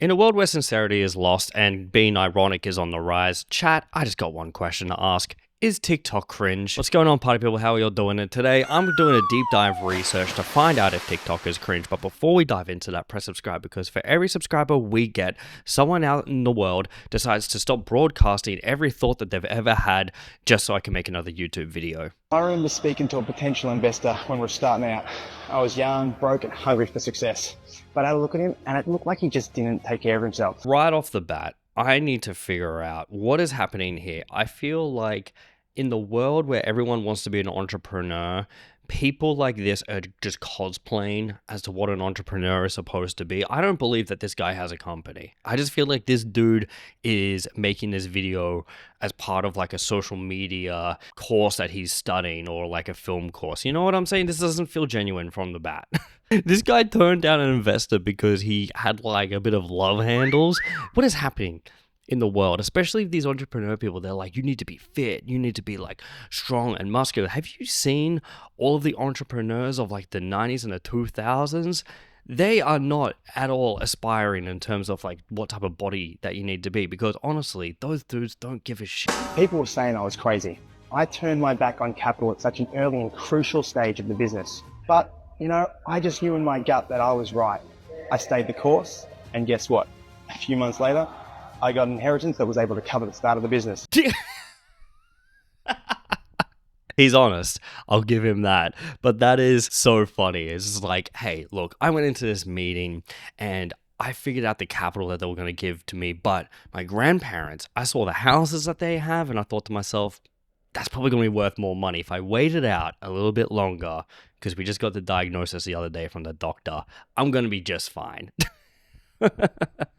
In a world where sincerity is lost and being ironic is on the rise, chat, I just got one question to ask. Is TikTok cringe? What's going on, party people? How are you all doing? And today, I'm doing a deep dive research to find out if TikTok is cringe. But before we dive into that, press subscribe, because for every subscriber we get, someone out in the world decides to stop broadcasting every thought that they've ever had just so I can make another YouTube video. I remember speaking to a potential investor when we were starting out. I was young, broke, and hungry for success. But I had a look at him, and it looked like he just didn't take care of himself. Right off the bat, I need to figure out what is happening here. I feel like in the world where everyone wants to be an entrepreneur, people like this are just cosplaying as to what an entrepreneur is supposed to be. I don't believe that this guy has a company. I just feel like this dude is making this video as part of like a social media course that he's studying, or like a film course. You know what I'm saying? This doesn't feel genuine from the bat. This guy turned down an investor because he had like a bit of love handles. What is happening in the world, especially these entrepreneur people? They're like, you need to be fit, you need to be like strong and muscular. Have you seen all of the entrepreneurs of like the 90s and the 2000s? They are not at all aspiring in terms of like what type of body that you need to be, because honestly, those dudes don't give a shit. People were saying I was crazy. I turned my back on capital at such an early and crucial stage of the business. But, you know, I just knew in my gut that I was right. I stayed the course, and guess what? A few months later, I got an inheritance that was able to cover the start of the business. He's honest. I'll give him that. But that is so funny. It's just like, hey, look, I went into this meeting and I figured out the capital that they were going to give to me. But my grandparents, I saw the houses that they have, and I thought to myself, that's probably going to be worth more money if I waited out a little bit longer, because we just got the diagnosis the other day from the doctor. I'm going to be just fine.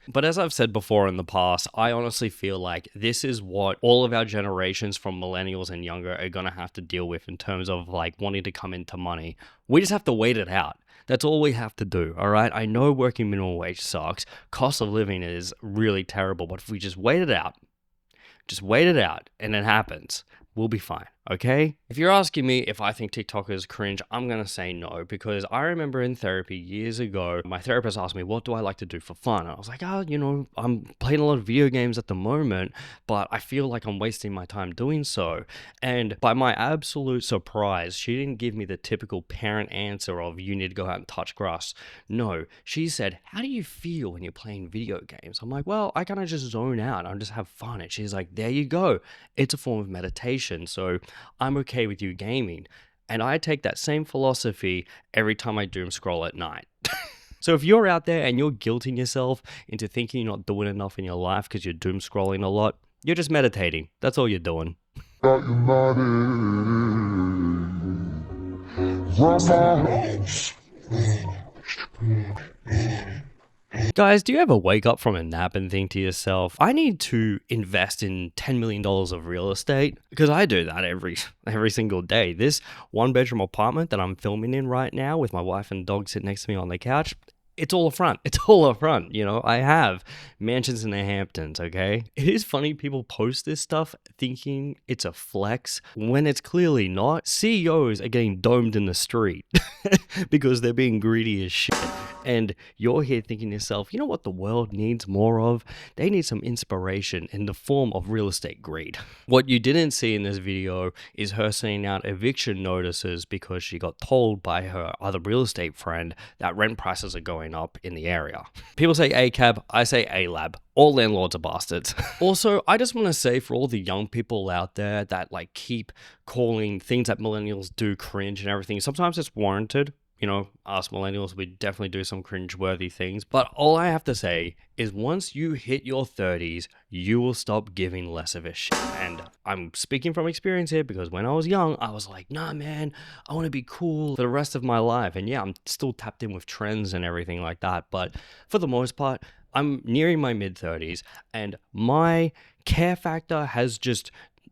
But as I've said before in the past, I honestly feel like this is what all of our generations from millennials and younger are going to have to deal with in terms of like wanting to come into money. We just have to wait it out. That's all we have to do, all right? I know working minimum wage sucks. Cost of living is really terrible. But if we just wait it out, and it happens, we'll be fine, okay? If you're asking me if I think TikTok is cringe, I'm gonna say no, because I remember in therapy years ago, my therapist asked me, what do I like to do for fun? And I was like, I'm playing a lot of video games at the moment, but I feel like I'm wasting my time doing so. And by my absolute surprise, she didn't give me the typical parent answer of, you need to go out and touch grass. No, she said, how do you feel when you're playing video games? I'm like, well, I kind of just zone out. I just have fun. And she's like, there you go. It's a form of meditation. So I'm okay with you gaming. And I take that same philosophy every time I doom scroll at night. So if you're out there and you're guilting yourself into thinking you're not doing enough in your life because you're doom scrolling a lot, you're just meditating. That's all you're doing. Guys, do you ever wake up from a nap and think to yourself, I need to invest in $10 million of real estate? Because I do that every single day. This one-bedroom apartment that I'm filming in right now with my wife and dog sitting next to me on the couch, it's all a front. It's all a front. You know, I have mansions in the Hamptons, okay? It is funny people post this stuff thinking it's a flex when it's clearly not. CEOs are getting domed in the street because they're being greedy as shit. And you're here thinking to yourself, you know what the world needs more of? They need some inspiration in the form of real estate greed. What you didn't see in this video is her sending out eviction notices because she got told by her other real estate friend that rent prices are going up in the area. People say ACAB, I say ALAB. All landlords are bastards. Also, I just want to say for all the young people out there that like keep calling things that millennials do cringe and everything, sometimes it's warranted. You know, us millennials, we definitely do some cringe-worthy things. But all I have to say is once you hit your 30s, you will stop giving less of a shit. And I'm speaking from experience here, because when I was young, I was like, nah, man, I want to be cool for the rest of my life. And yeah, I'm still tapped in with trends and everything like that. But for the most part, I'm nearing my mid-30s, and my care factor has just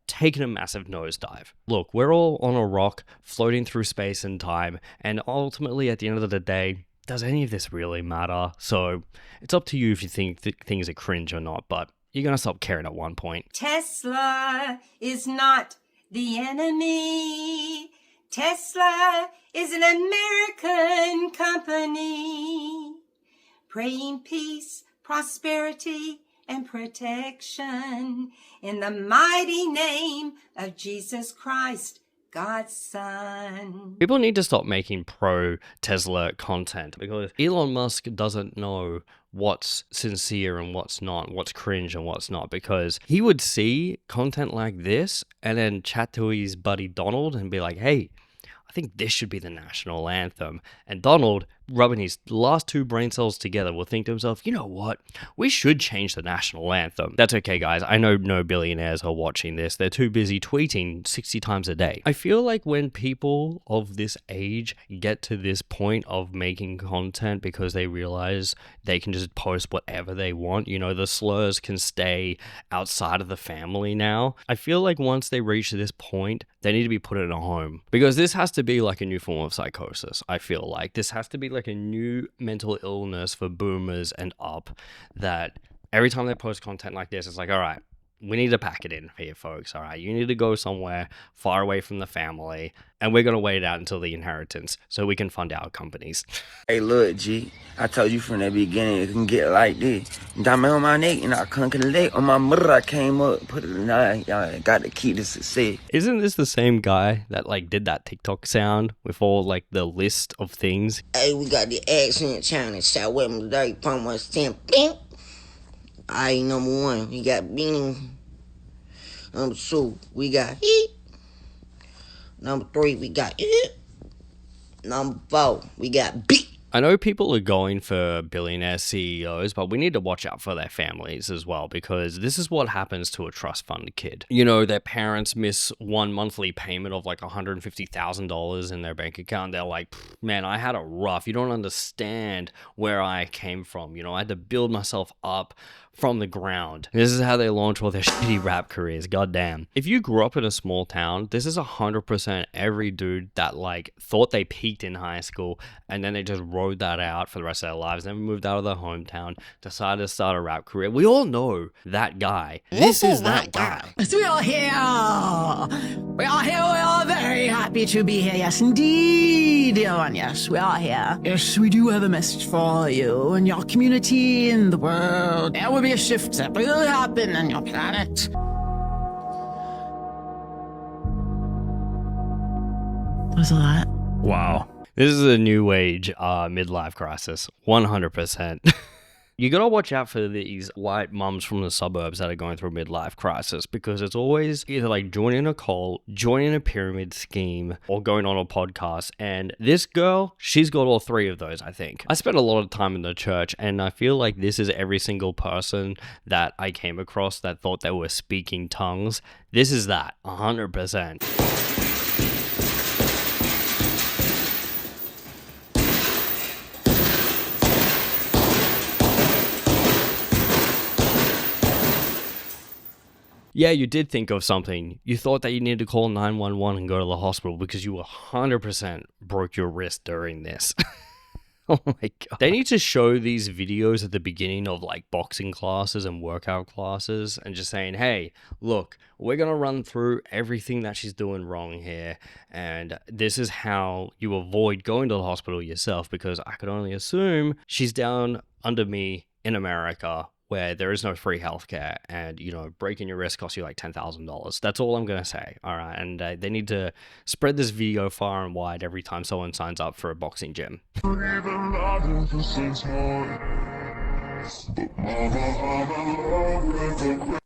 taken a massive nosedive. Look, we're all on a rock floating through space and time, and ultimately at the end of the day, does any of this really matter? So it's up to you if you think things are cringe or not, but you're gonna stop caring at one point. Tesla is not the enemy. Tesla is an American company. Praying peace, prosperity, and protection. In the mighty name of Jesus Christ, God's Son. People need to stop making pro-Tesla content because Elon Musk doesn't know what's sincere and what's not, what's cringe and what's not, because he would see content like this and then chat to his buddy Donald and be like, hey, I think this should be the national anthem. And Donald, rubbing his last two brain cells together, will think to himself, you know what? We should change the national anthem. That's okay, guys. I know no billionaires are watching this. They're too busy tweeting 60 times a day. I feel like when people of this age get to this point of making content because they realize they can just post whatever they want, you know, the slurs can stay outside of the family now. I feel like once they reach this point, they need to be put in a home, because this has to be like a new form of psychosis. I feel like this has to be like a new mental illness for boomers and up, that every time they post content like this, it's like, all right, we need to pack it in here, folks. All right, you need to go somewhere far away from the family, and we're going to wait out until the inheritance so we can fund our companies. Hey, look, G, I told you from the beginning it can get like this. Diamond on my neck, and I couldn't collect on my mother. I came up, put it in, I got the key to success. Isn't this the same guy that like did that TikTok sound with all like the list of things? Hey, we got the accent challenge. Shot with him today, from us 10. Alright, number one, we got Beanie. Number two, we got Heat. Number three, we got It. Number four, we got Beat. I know people are going for billionaire CEOs, but we need to watch out for their families as well, because this is what happens to a trust fund kid. You know, their parents miss one monthly payment of like $150,000 in their bank account. They're like, man, I had it rough. You don't understand where I came from. You know, I had to build myself up from the ground. This is how they launch all their shitty rap careers. Goddamn. If you grew up in a small town, this is 100% every dude that like thought they peaked in high school and then they just rode that out for the rest of their lives, never moved out of their hometown, decided to start a rap career. We all know that guy. This is that guy. Yes, we are here. We are here. We are very happy to be here. Yes, indeed, dear one. Yes, we are here. Yes, we do have a message for you and your community in the world. There will be a shift that will happen on your planet. Was a lot. Wow. This is a new age midlife crisis. 100%. You gotta watch out for these white mums from the suburbs that are going through a midlife crisis, because it's always either like joining a cult, joining a pyramid scheme, or going on a podcast. And this girl, she's got all three of those, I think. I spent a lot of time in the church, and I feel like this is every single person that I came across that thought they were speaking tongues. This is that, 100%. Yeah, you did think of something. You thought that you needed to call 911 and go to the hospital because you 100% broke your wrist during this. Oh my god. They need to show these videos at the beginning of like boxing classes and workout classes and just saying, hey, look, we're going to run through everything that she's doing wrong here. And this is how you avoid going to the hospital yourself, because I could only assume she's down under me in America, where there is no free healthcare, and, you know, breaking your wrist costs you like $10,000. That's all I'm going to say. All right. And they need to spread this video far and wide every time someone signs up for a boxing gym.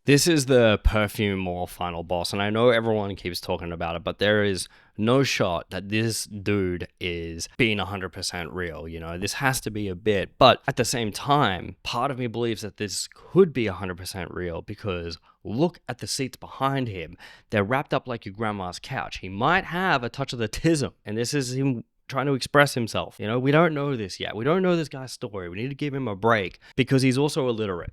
This is the perfume mall final boss, and I know everyone keeps talking about it, but there is no shot that this dude is being 100% real. You know, this has to be a bit, but at the same time, part of me believes that this could be 100% real, because look at the seats behind him. They're wrapped up like your grandma's couch. He might have a touch of the tism, and this is him trying to express himself. You know, we don't know this yet. We don't know this guy's story. We need to give him a break, because he's also illiterate.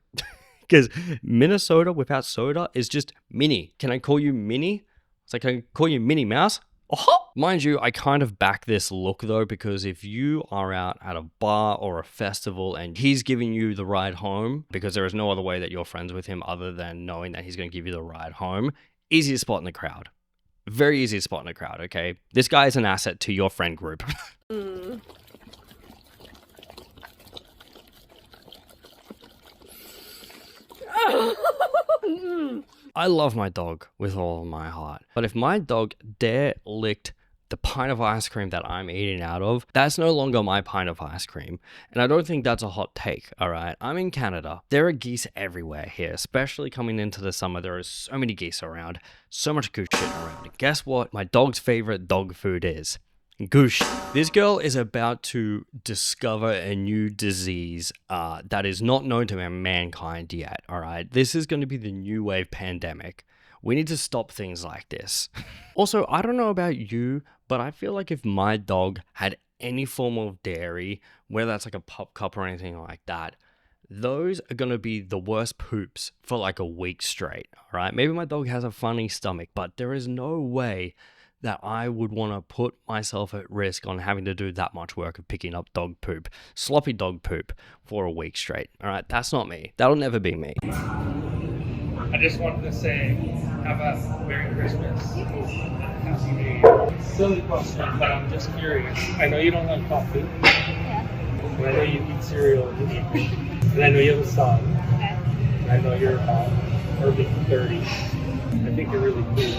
Because Minnesota without soda is just mini. Can I call you Minnie? It's like, can I call you Minnie Mouse? Oh! Mind you, I kind of back this look though, because if you are out at a bar or a festival and he's giving you the ride home, because there is no other way that you're friends with him other than knowing that he's going to give you the ride home, easy to spot in the crowd. Very easy to spot in the crowd, okay? This guy is an asset to your friend group. I love my dog with all of my heart, but if my dog dare licked the pint of ice cream that I'm eating out of, that's no longer my pint of ice cream. And I don't think that's a hot take, all right? I'm in Canada. There are geese everywhere here, especially coming into the summer. There are so many geese around, so much goose shit around. And guess what? My dog's favorite dog food is goose shit. This girl is about to discover a new disease that is not known to mankind yet, all right? This is going to be the new wave pandemic. We need to stop things like this. Also, I don't know about you, but I feel like if my dog had any form of dairy, whether that's like a pup cup or anything like that, those are going to be the worst poops for like a week straight, all right? Maybe my dog has a funny stomach, but there is no way that I would want to put myself at risk on having to do that much work of picking up dog poop, sloppy dog poop, for a week straight, all right? That's not me. That'll never be me. I just wanted to say, have a Merry Christmas. Happy New Year. Silly question, but I'm just curious. I know you don't like coffee. Yeah. And I know you eat cereal in the evening. And I know you have a son. Okay. And I know you're about early 30s. I think you're really cool.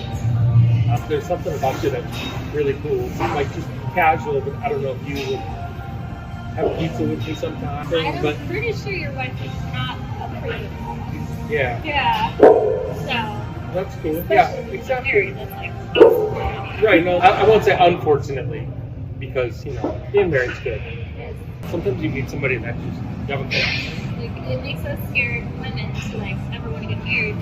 There's something about you that's really cool. Like just casual, but I don't know if you would have pizza with me sometime. I'm pretty sure your wife is not a pretty. Yeah. Yeah. So. That's cool. Especially Yeah, if you're exactly. married, that's like, Right, no, I won't say unfortunately, because, you know, being married's good. yes. Sometimes you meet somebody that just never cares. Like, it makes us scared women to like ever want to get married.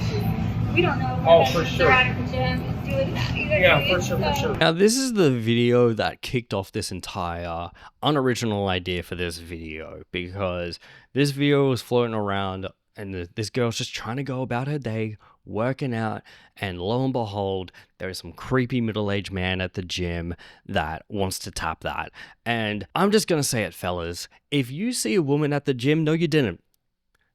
We don't know. Oh, if for sure. They're out at the gym doing that either. Yeah, for sure, for So- sure. Now, this is the video that kicked off this entire unoriginal idea for this video, because this video was floating around and this girl's just trying to go about her day, working out, and lo and behold, there is some creepy middle-aged man at the gym that wants to tap that. And I'm just gonna say it, fellas, if you see a woman at the gym, no you didn't.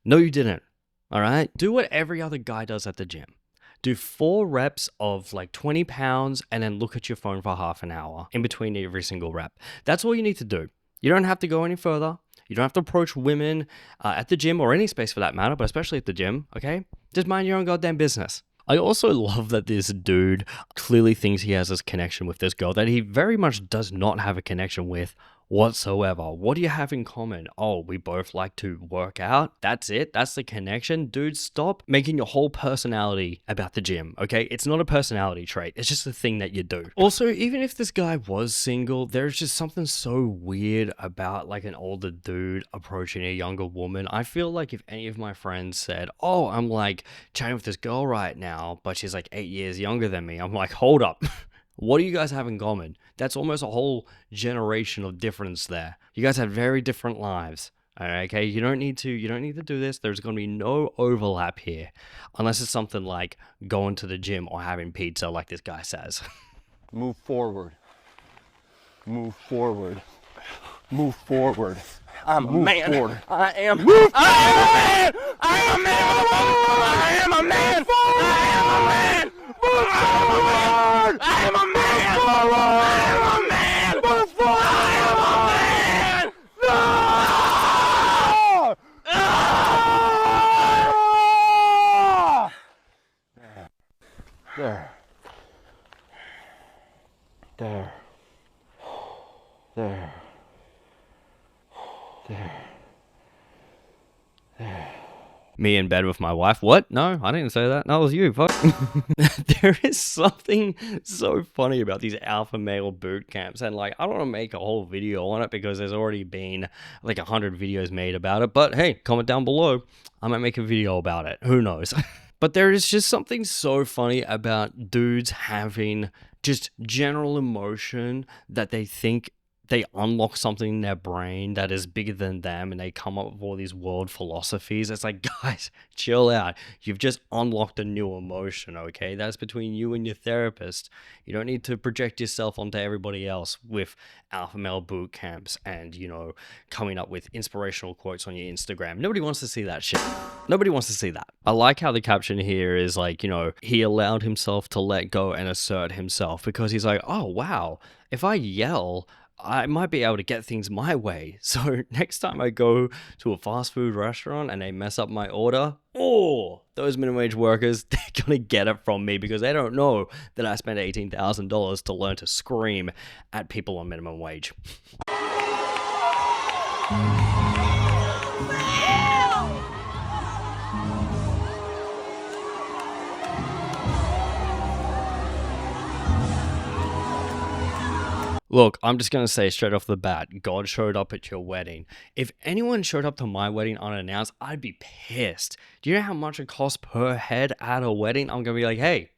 No you didn't, all right? Do what every other guy does at the gym. Do 4 reps of like 20 pounds and then look at your phone for half an hour in between every single rep. That's all you need to do. You don't have to go any further. You don't have to approach women at the gym or any space for that matter, but especially at the gym, okay? Just mind your own goddamn business. I also love that this dude clearly thinks he has this connection with this girl that he very much does not have a connection with whatsoever. What do you have in common? Oh, we both like to work out. That's it. That's the connection. Dude, stop making your whole personality about the gym, okay? It's not a personality trait. It's just a thing that you do. Also, even if this guy was single, there's just something so weird about like an older dude approaching a younger woman. I feel like if any of my friends said, oh, I'm like chatting with this girl right now, but she's like 8 years younger than me, I'm like, hold up. What do you guys have in common? That's almost a whole generation of difference there. You guys have very different lives. All right, okay? You don't need to do this. There's going to be no overlap here unless it's something like going to the gym or having pizza like this guy says. Move forward. Move forward. Move forward. I'm a man. Forward. I am. Move I am a man. I am a man. I am a man. I am a man. Move forward. I am a man. I am a man. Move forward. I am a man. No! There. There. There. There. Me in bed with my wife. What? No, I didn't say that. That was you. Fuck. There is something so funny about these alpha male boot camps, and like I don't want to make a whole video on it because there's already been like 100 videos made about it. But hey, comment down below. I might make a video about it. Who knows? But there is just something so funny about dudes having just general emotion that they think they unlock something in their brain that is bigger than them, and they come up with all these world philosophies. It's like, guys, chill out. You've just unlocked a new emotion, okay? That's between you and your therapist. You don't need to project yourself onto everybody else with alpha male boot camps and, you know, coming up with inspirational quotes on your Instagram. Nobody wants to see that shit. Nobody wants to see that. I like how the caption here is like, you know, he allowed himself to let go and assert himself, because he's like, oh, wow, if I yell, I might be able to get things my way. So next time I go to a fast food restaurant and they mess up my order, oh, those minimum wage workers, they're going to get it from me because they don't know that I spent $18,000 to learn to scream at people on minimum wage. Look, I'm just going to say straight off the bat, God showed up at your wedding. If anyone showed up to my wedding unannounced, I'd be pissed. Do you know how much it costs per head at a wedding? I'm going to be like, hey,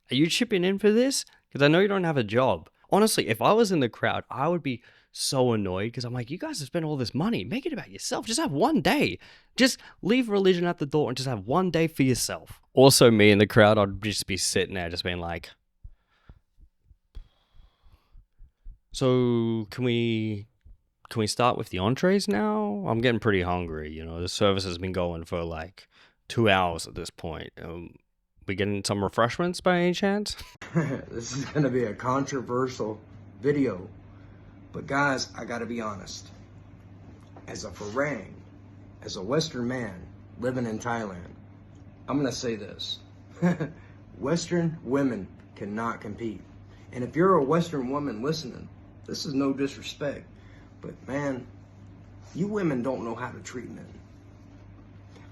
are you chipping in for this? Because I know you don't have a job. Honestly, if I was in the crowd, I would be so annoyed because I'm like, you guys have spent all this money. Make it about yourself. Just have one day. Just leave religion at the door and just have one day for yourself. Also, me in the crowd, I'd just be sitting there just being like, so can we start with the entrees now? I'm getting pretty hungry. You know, the service has been going for like 2 hours at this point. We getting some refreshments by any chance? This is gonna be a controversial video, but guys, I gotta be honest. As a Farang, as a Western man living in Thailand, I'm gonna say this. Western women cannot compete. And if you're a Western woman listening, this is no disrespect, but man, you women don't know how to treat men.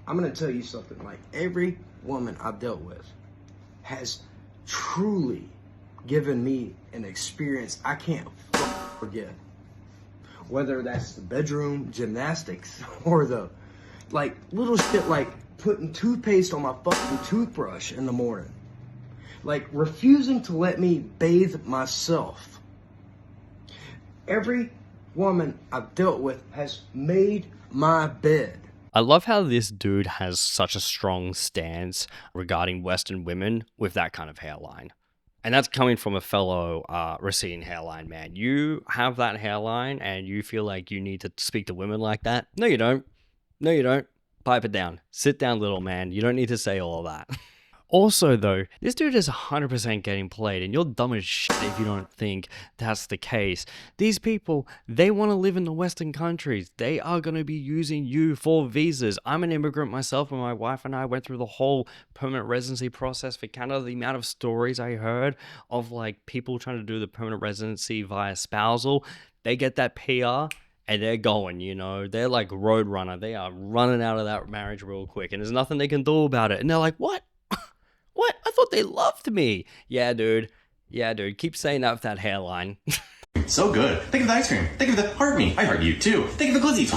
I'm gonna tell you something, like every woman I've dealt with has truly given me an experience I can't forget. Whether that's the bedroom gymnastics or the like little shit like putting toothpaste on my fucking toothbrush in the morning. Like refusing to let me bathe myself. Every woman I've dealt with has made my bed. I love how this dude has such a strong stance regarding Western women with that kind of hairline. And that's coming from a fellow receding hairline man. You have that hairline and you feel like you need to speak to women like that? No, you don't. No, you don't. Pipe it down. Sit down, little man. You don't need to say all of that. Also, though, this dude is 100% getting played, and you're dumb as shit if you don't think that's the case. These people, they want to live in the Western countries. They are going to be using you for visas. I'm an immigrant myself, and my wife and I went through the whole permanent residency process for Canada. The amount of stories I heard of, like, people trying to do the permanent residency via spousal, they get that PR, and they're going, you know. They're like Roadrunner. They are running out of that marriage real quick, and there's nothing they can do about it. And they're like, what? What? I thought they loved me. Yeah, dude. Keep saying that with that hairline. So good. Think of the ice cream. Think of the heart me. I heart you too. Think of the glizzies.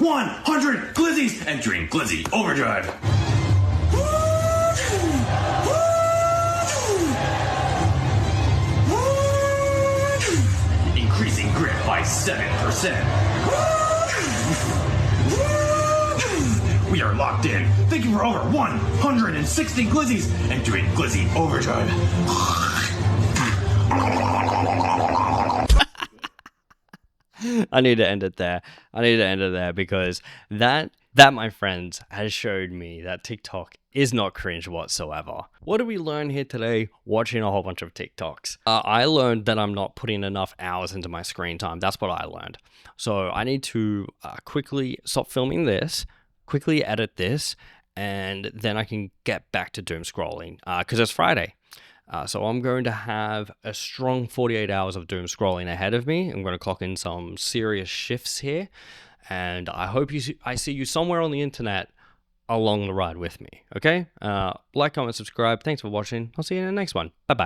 100 glizzies. Entering glizzy overdrive. Increasing grip by 7%. We are locked in. Thank you for over 160 glizzies. Entering glizzy overdrive. I need to end it there. Because that, my friends, has showed me that TikTok is not cringe whatsoever. What did we learn here today watching a whole bunch of TikToks? I learned that I'm not putting enough hours into my screen time. That's what I learned. So I need to quickly stop filming this, quickly edit this, and then I can get back to doom scrolling because it's Friday. So I'm going to have a strong 48 hours of doom scrolling ahead of me. I'm going to clock in some serious shifts here, and I hope I see you somewhere on the internet along the ride with me. Okay? Like, comment, subscribe. Thanks for watching. I'll see you in the next one. Bye-bye.